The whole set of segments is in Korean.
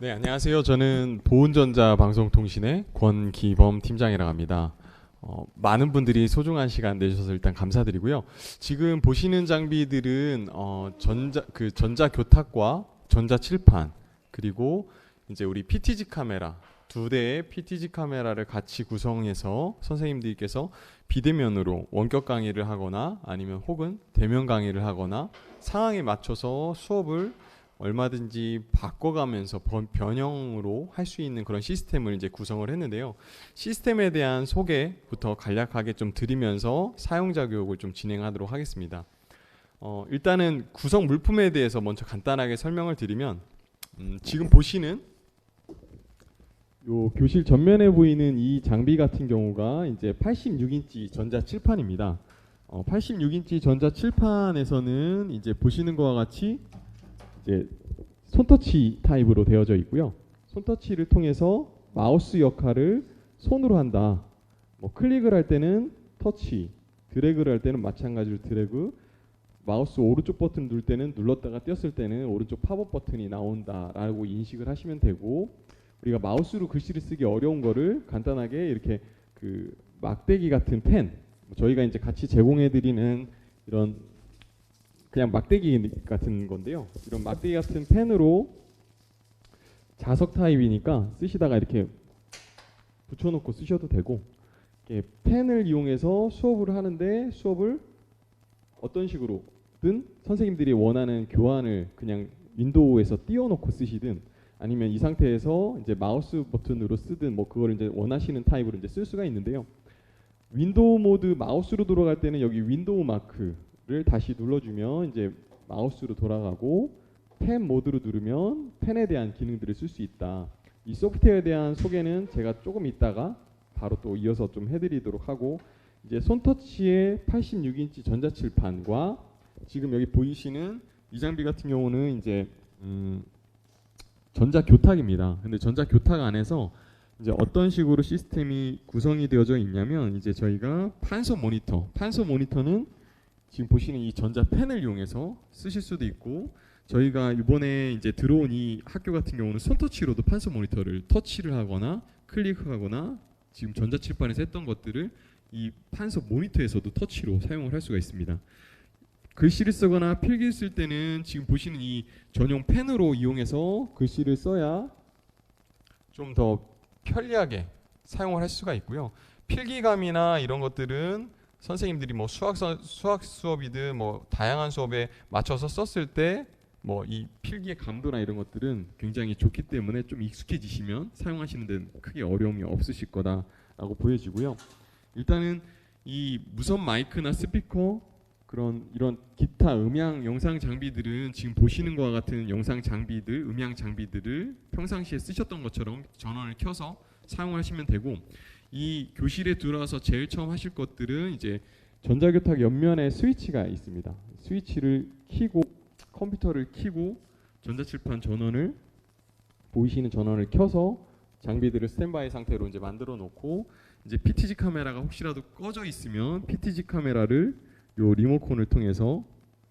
네, 안녕하세요. 저는 보은전자 방송통신의 권기범 팀장이라고 합니다. 많은 분들이 소중한 시간 내주셔서 일단 감사드리고요. 지금 보시는 장비들은 전자 교탁과 전자 칠판, 그리고 이제 우리 PTZ 카메라, 두 대의 PTZ 카메라를 같이 구성해서 선생님들께서 비대면으로 원격 강의를 하거나 아니면 혹은 대면 강의를 하거나 상황에 맞춰서 수업을 얼마든지 바꿔가면서 변형으로 할 수 있는 그런 시스템을 이제 구성을 했는데요. 시스템에 대한 소개부터 간략하게 좀 드리면서 사용자 교육을 좀 진행하도록 하겠습니다. 일단은 구성 물품에 대해서 먼저 간단하게 설명을 드리면, 지금 보시는 요 교실 전면에 보이는 이 장비 같은 경우가 이제 86인치 전자 칠판입니다. 86인치 전자 칠판에서는 이제 보시는 것과 같이 이제 손터치 타입으로 되어져 있고요. 손터치를 통해서 마우스 역할을 손으로 한다. 뭐 클릭을 할 때는 터치, 드래그를 할 때는 마찬가지로 드래그, 마우스 오른쪽 버튼 누를 때는 눌렀다가 띄었을 때는 오른쪽 팝업 버튼이 나온다라고 인식을 하시면 되고, 우리가 마우스로 글씨를 쓰기 어려운 거를 간단하게 이렇게 그 막대기 같은 펜, 저희가 이제 같이 제공해드리는 이런 그냥 막대기 같은 건데요. 이런 막대기 같은 펜으로 자석 타입이니까 쓰시다가 이렇게 붙여놓고 쓰셔도 되고, 이렇게 펜을 이용해서 수업을 하는데 수업을 어떤 식으로든 선생님들이 원하는 교환을 그냥 윈도우에서 띄워놓고 쓰시든 아니면 이 상태에서 이제 마우스 버튼으로 쓰든 뭐 그걸 이제 원하시는 타입으로 이제 쓸 수가 있는데요. 윈도우 모드 마우스로 돌아갈 때는 여기 윈도우 마크를 다시 눌러주면 이제 마우스로 돌아가고, 펜 모드로 누르면 펜에 대한 기능들을 쓸 수 있다. 이 소프트웨어에 대한 소개는 제가 조금 있다가 바로 또 이어서 좀 해드리도록 하고, 이제 손터치의 86인치 전자칠판과 지금 여기 보이시는 이 장비 같은 경우는 이제 전자교탁입니다. 근데 전자교탁 안에서 이제 어떤 식으로 시스템이 구성이 되어져 있냐면, 이제 저희가 판서 모니터는 지금 보시는 이 전자 펜을 이용해서 쓰실 수도 있고, 저희가 이번에 이제 들어온 이 학교 같은 경우는 손터치로도 판서 모니터를 터치를 하거나 클릭하거나 지금 전자칠판에서 했던 것들을 이 판서 모니터에서도 터치로 사용을 할 수가 있습니다. 글씨를 쓰거나 필기를 쓸 때는 지금 보시는 이 전용 펜으로 이용해서 글씨를 써야 좀 더 편리하게 사용을 할 수가 있고요. 필기감이나 이런 것들은 선생님들이 뭐 수학 수업이든 뭐 다양한 수업에 맞춰서 썼을 때 뭐 이 필기의 감도나 이런 것들은 굉장히 좋기 때문에 좀 익숙해지시면 사용하시는 데는 크게 어려움이 없으실 거다라고 보여지고요. 일단은 이 무선 마이크나 스피커, 이런 기타 음향 영상 장비들은 지금 보시는 것과 같은 영상 장비들, 음향 장비들을 평상시에 쓰셨던 것처럼 전원을 켜서 사용하시면 되고, 이 교실에 들어와서 제일 처음 하실 것들은 이제 전자교탁 옆면에 스위치가 있습니다. 스위치를 켜고 컴퓨터를 켜고 전자칠판 전원을, 보이시는 전원을 켜서 장비들을 스탠바이 상태로 이제 만들어 놓고, 이제 PTZ 카메라가 혹시라도 꺼져 있으면 PTZ 카메라를 요 리모컨을 통해서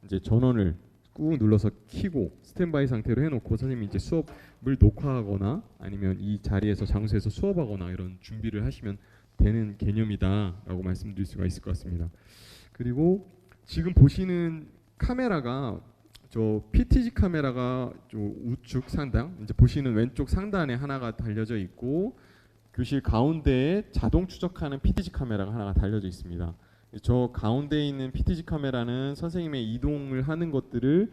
이제 전원을 꾹 눌러서 켜고 스탠바이 상태로 해놓고 선생님이 이제 수업을 녹화하거나 아니면 이 자리에서 장소에서 수업하거나 이런 준비를 하시면 되는 개념이다라고 말씀드릴 수가 있을 것 같습니다. 그리고 지금 보시는 카메라가 저 PTZ 카메라가 좀 우측 상단, 이제 보시는 왼쪽 상단에 하나가 달려져 있고, 교실 가운데에 자동 추적하는 PTZ 카메라가 하나가 달려져 있습니다. 저 가운데에 있는 PTZ 카메라는 선생님의 이동을 하는 것들을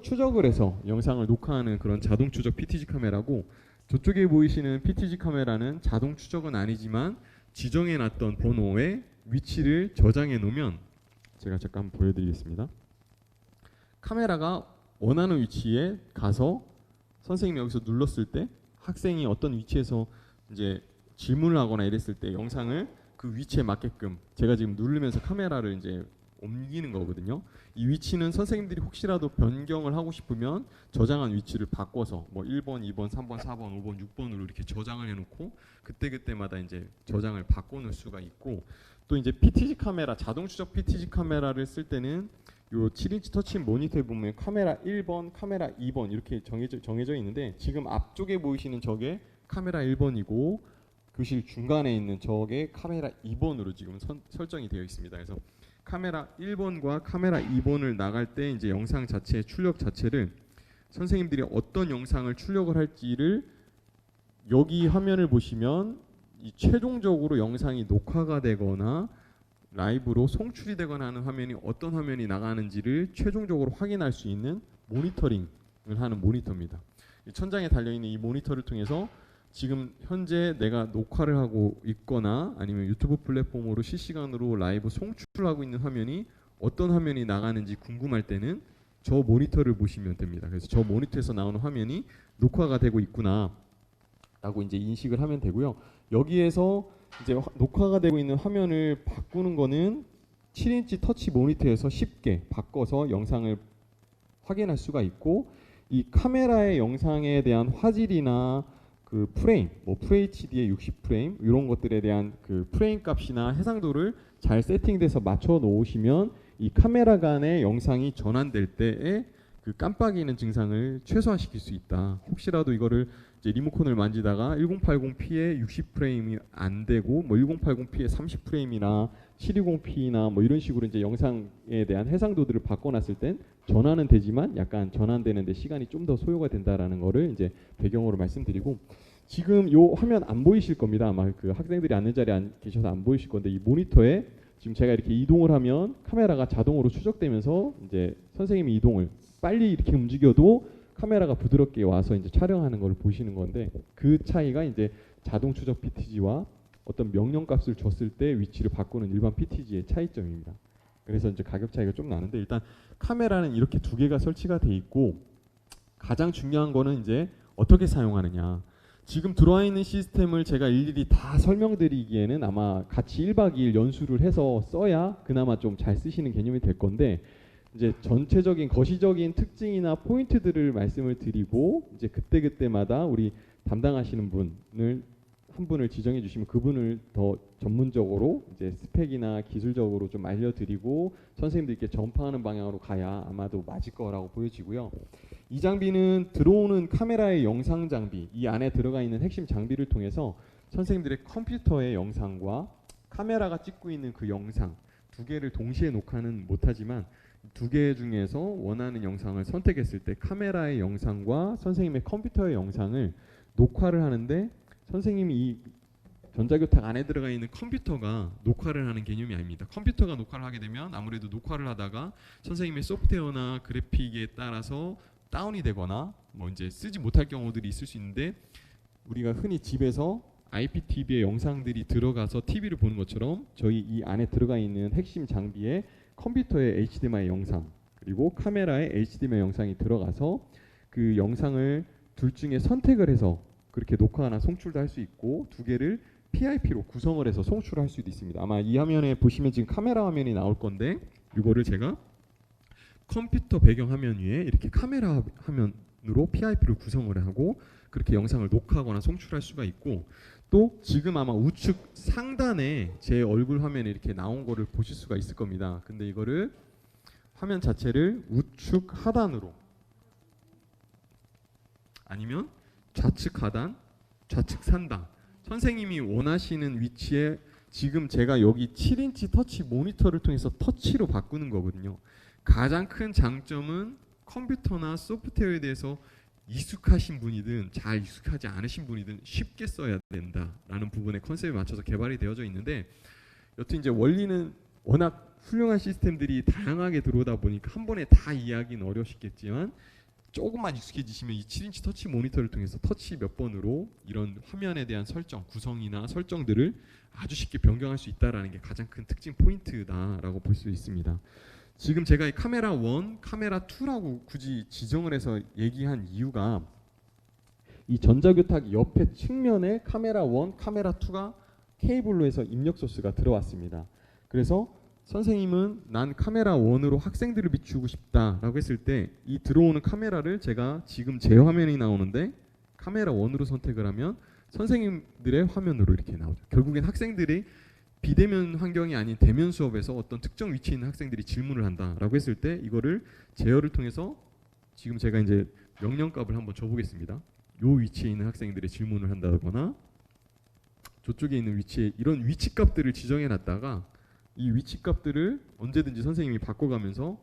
추적을 해서 영상을 녹화하는 그런 자동 추적 PTZ 카메라고, 저쪽에 보이시는 PTZ 카메라는 자동 추적은 아니지만 지정해 놨던 번호의 위치를 저장해 놓으면, 제가 잠깐 한번 보여드리겠습니다. 카메라가 원하는 위치에 가서 선생님이 여기서 눌렀을 때 학생이 어떤 위치에서 이제 질문을 하거나 이랬을 때 영상을 그 위치에 맞게끔 제가 지금 누르면서 카메라를 이제 옮기는 거거든요. 이 위치는 선생님들이 혹시라도 변경을 하고 싶으면 저장한 위치를 바꿔서 뭐 1번, 2번, 3번, 4번, 5번, 6번으로 이렇게 저장을 해놓고 그때그때마다 이제 저장을 바꿔놓을 수가 있고, 또 이제 PTZ 카메라, 자동 추적 PTZ 카메라를 쓸 때는 요 7인치 터치 모니터에 보면 카메라 1번, 카메라 2번 이렇게 정해져 있는데 지금 앞쪽에 보이시는 저게 카메라 1번이고 교실 중간에 있는 저게 카메라 2번으로 지금 설정이 되어 있습니다. 그래서 카메라 1번과 카메라 2번을 나갈 때 이제 영상 자체 출력 자체를 선생님들이 어떤 영상을 출력을 할지를 여기 화면을 보시면 이 최종적으로 영상이 녹화가 되거나 라이브로 송출이 되거나 하는 화면이 어떤 화면이 나가는지를 최종적으로 확인할 수 있는 모니터링을 하는 모니터입니다. 천장에 달려있는 이 모니터를 통해서 지금 현재 내가 녹화를 하고 있거나 아니면 유튜브 플랫폼으로 실시간으로 라이브 송출하고 있는 화면이 어떤 화면이 나가는지 궁금할 때는 저 모니터를 보시면 됩니다. 그래서 저 모니터에서 나오는 화면이 녹화가 되고 있구나 라고 이제 인식을 하면 되고요. 여기에서 이제 녹화가 되고 있는 화면을 바꾸는 거는 7인치 터치 모니터에서 쉽게 바꿔서 영상을 확인할 수가 있고, 이 카메라의 영상에 대한 화질이나 그 프레임, 뭐 FHD의 60프레임 이런 것들에 대한 그 프레임 값이나 해상도를 잘 세팅돼서 맞춰 놓으시면 이 카메라 간의 영상이 전환될 때에 그 깜빡이는 증상을 최소화시킬 수 있다. 혹시라도 이거를 이제 리모컨을 만지다가 1080p에 60프레임이 안 되고 뭐 1080p에 30프레임이나 720p나 뭐 이런 식으로 이제 영상에 대한 해상도들을 바꿔놨을 땐 전환은 되지만 약간 전환되는데 시간이 좀 더 소요가 된다라는 거를 이제 배경으로 말씀드리고, 지금 요 화면 안 보이실 겁니다. 아마 그 학생들이 앉는 자리에 계셔서 안 보이실 건데 이 모니터에 지금 제가 이렇게 이동을 하면 카메라가 자동으로 추적되면서 이제 선생님이 이동을 빨리 이렇게 움직여도 카메라가 부드럽게 와서 이제 촬영하는 걸 보시는 건데, 그 차이가 이제 자동 추적 PTG와 어떤 명령값을 줬을 때 위치를 바꾸는 일반 PTG의 차이점입니다. 그래서 이제 가격 차이가 좀 나는데, 일단 카메라는 이렇게 두 개가 설치가 돼 있고, 가장 중요한 거는 이제 어떻게 사용하느냐. 지금 들어와 있는 시스템을 제가 일일이 다 설명드리기에는 아마 같이 1박 2일 연수를 해서 써야 그나마 좀 잘 쓰시는 개념이 될 건데, 이제 전체적인 거시적인 특징이나 포인트들을 말씀을 드리고, 이제 그때그때마다 우리 담당하시는 분을 한 분을 지정해 주시면 그분을 더 전문적으로 이제 스펙이나 기술적으로 좀 알려드리고 선생님들께 전파하는 방향으로 가야 아마도 맞을 거라고 보여지고요. 이 장비는 들어오는 카메라의 영상 장비, 이 안에 들어가 있는 핵심 장비를 통해서 선생님들의 컴퓨터의 영상과 카메라가 찍고 있는 그 영상 두 개를 동시에 녹화는 못하지만 두 개 중에서 원하는 영상을 선택했을 때 카메라의 영상과 선생님의 컴퓨터의 영상을 녹화를 하는데, 선생님이 이 전자교탁 안에 들어가 있는 컴퓨터가 녹화를 하는 개념이 아닙니다. 컴퓨터가 녹화를 하게 되면 아무래도 녹화를 하다가 선생님의 소프트웨어나 그래픽에 따라서 다운이 되거나 뭐 이제 쓰지 못할 경우들이 있을 수 있는데, 우리가 흔히 집에서 IPTV의 영상들이 들어가서 TV를 보는 것처럼 저희 이 안에 들어가 있는 핵심 장비에 컴퓨터의 HDMI 영상 그리고 카메라의 HDMI 영상이 들어가서 그 영상을 둘 중에 선택을 해서 그렇게 녹화나 송출도 할 수 있고, 두 개를 PIP로 구성을 해서 송출할 수도 있습니다. 아마 이 화면에 보시면 지금 카메라 화면이 나올 건데, 이거를 제가 컴퓨터 배경 화면 위에 이렇게 카메라 화면으로 PIP를 구성을 하고 그렇게 영상을 녹화하거나 송출할 수가 있고, 또 지금 아마 우측 상단에 제 얼굴 화면에 이렇게 나온 거를 보실 수가 있을 겁니다. 근데 이거를 화면 자체를 우측 하단으로 아니면 좌측 하단, 좌측 상단, 선생님이 원하시는 위치에 지금 제가 여기 7인치 터치 모니터를 통해서 터치로 바꾸는 거거든요. 가장 큰 장점은 컴퓨터나 소프트웨어에 대해서 익숙하신 분이든 잘 익숙하지 않으신 분이든 쉽게 써야 된다라는 부분에 컨셉에 맞춰서 개발이 되어져 있는데, 여튼 이제 원리는 워낙 훌륭한 시스템들이 다양하게 들어오다 보니까 한 번에 다 이해하기는 어려우시겠지만, 조금만 익숙해지시면 이 7인치 터치 모니터를 통해서 터치 몇 번으로 이런 화면에 대한 설정, 구성이나 설정들을 아주 쉽게 변경할 수 있다는 게 가장 큰 특징 포인트다라고 볼 수 있습니다. 지금 제가 이 카메라 1, 카메라 2라고 굳이 지정을 해서 얘기한 이유가, 이 전자교탁 옆에 측면에 카메라 1, 카메라 2가 케이블로 해서 입력 소스가 들어왔습니다. 그래서 선생님은 난 카메라 1으로 학생들을 비추고 싶다라고 했을 때 이 들어오는 카메라를 제가 지금 제 화면이 나오는데 카메라 1으로 선택을 하면 선생님들의 화면으로 이렇게 나오죠. 결국엔 학생들이 비대면 환경이 아닌 대면 수업에서 어떤 특정 위치에 있는 학생들이 질문을 한다라고 했을 때 이거를 제어를 통해서 지금 제가 이제 명령값을 한번 줘보겠습니다. 요 위치에 있는 학생들의 질문을 한다거나 저쪽에 있는 위치에 이런 위치 값들을 지정해 놨다가 이 위치 값들을 언제든지 선생님이 바꿔가면서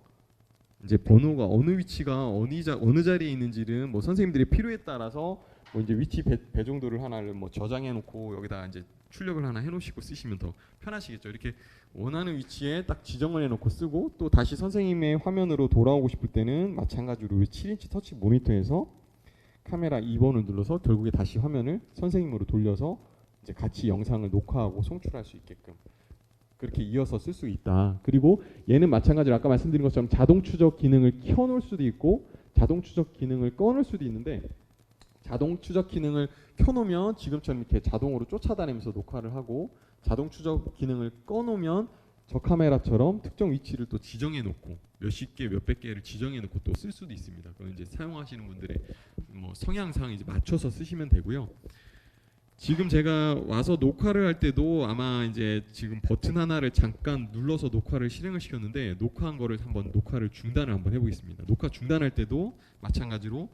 이제 번호가 어느 위치가 어느 자리에 있는지는 뭐 선생님들의 필요에 따라서 뭐 이제 위치 배정도를 하나를 뭐 저장해 놓고 여기다 이제 출력을 하나 해 놓으시고 쓰시면 더 편하시겠죠. 이렇게 원하는 위치에 딱 지정을 해 놓고 쓰고 또 다시 선생님의 화면으로 돌아오고 싶을 때는 마찬가지로 7인치 터치 모니터에서 카메라 2번을 눌러서 결국에 다시 화면을 선생님으로 돌려서 이제 같이 영상을 녹화하고 송출할 수 있게끔 그렇게 이어서 쓸 수 있다. 그리고 얘는 마찬가지로 아까 말씀드린 것처럼 자동 추적 기능을 켜놓을 수도 있고 자동 추적 기능을 꺼놓을 수도 있는데 자동 추적 기능을 켜놓으면 지금처럼 이렇게 자동으로 쫓아다니면서 녹화를 하고 자동 추적 기능을 꺼놓으면 저 카메라처럼 특정 위치를 또 지정해 놓고 몇십 개, 몇백 개를 지정해 놓고 또 쓸 수도 있습니다. 그건 이제 사용하시는 분들의 뭐 성향상 이제 맞춰서 쓰시면 되고요. 지금 제가 와서 녹화를 할 때도 아마 이제 지금 버튼 하나를 잠깐 눌러서 녹화를 실행을 시켰는데 녹화한 거를 한번 녹화를 중단을 한번 해보겠습니다. 녹화 중단할 때도 마찬가지로